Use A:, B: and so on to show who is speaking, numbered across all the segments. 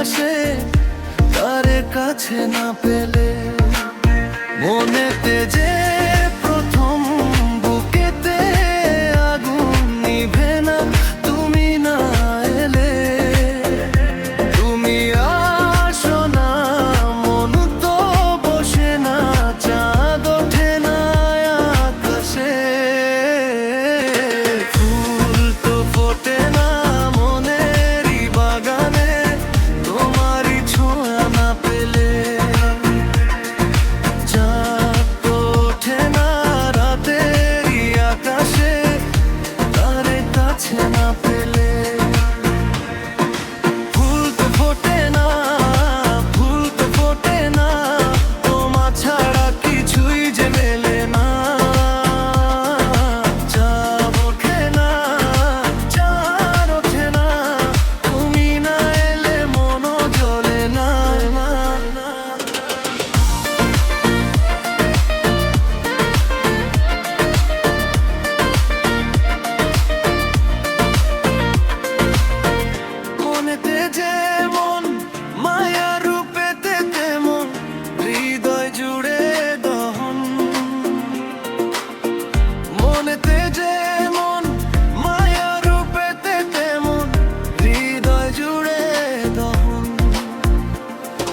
A: আকাশে তারে কাছে না পেলে মনেতে যে প্রথম বুকেতে আগুন নিভে না তুমি না এলে। তুমি আসো না মন তো বসে না, চাঁদ ওঠে না আকাশে, ফুল তো ফোটে না মনেরই বাগানে তোমারই ছোঁয়া না পেলে। চাঁদ তো ওঠে না রাতেরই আকাশে তারে কাছে না পেলে। ফুল তো ফোটে না, ফুল তো ফোটে না, তোমা ছাড়া কিছুই যে মেলে না। চাঁদ ওঠে না, চাঁদ ওঠে না, তুমি না এলে মনও জ্বলে না। মনেতে যেমন মায়া রূপেতে তেমন হৃদয় জুড়ে দহন। মনেতে যেমন মায়া রূপেতে তেমন হৃদয় জুড়ে দহন।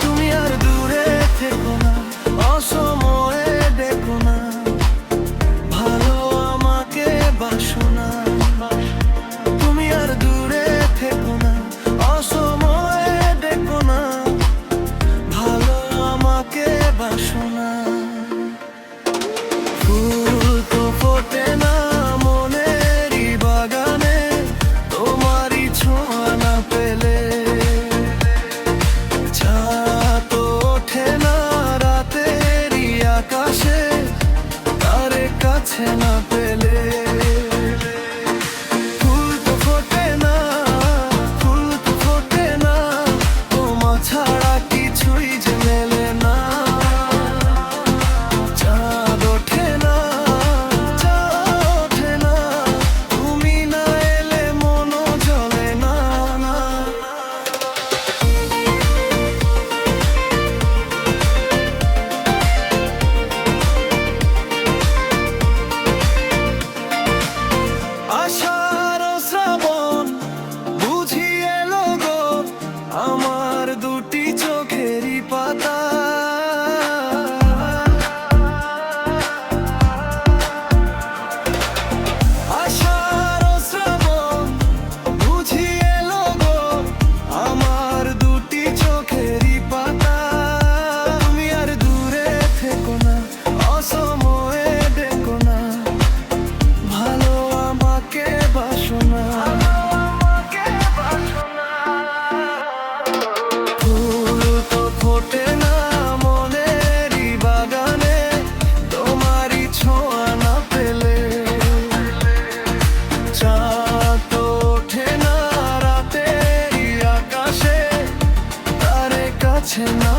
A: তুমি আর দূরে থেকো না, অসময়ে দেখো না, ভালো আমাকে বাসো না। তুমি আর দূরে থেকো না, অসময়ে দেখো না, ভালো আমাকে বাসো না। ফুল তো ফোটে না মনেরই বাগানে তোমারই ছোঁয়া না পেলে। চাঁদ তো ওঠে না রাতেরই আকাশে তারে কাছে না পেলে। ফুল তো ফোটে না, ফুল তো ফোটে না, তোমা ছাড়া কিছুই যে মেলে না। চাঁদ ওঠে না, চাঁদ ওঠে না, তুমি না এলে মনও জ্বলে না। আষাঢ় শ্রাবণ বুঝি এলো গো আমার দুটি চোখেরই পাতা। আষাঢ় শ্রাবণ বুঝি এলো গো আমার দুটি চোখেরই পাতা। তুমি আর দূরে থেকো না, অসময়ে দেখো না, ভালো আমাকে বাসো না। ফুল তো ফোটে না মনেরই বাগানে তোমারই ছোঁয়া না পেলে। চাঁদ তো ওঠে না রাতেরই আকাশে তারে কাছে না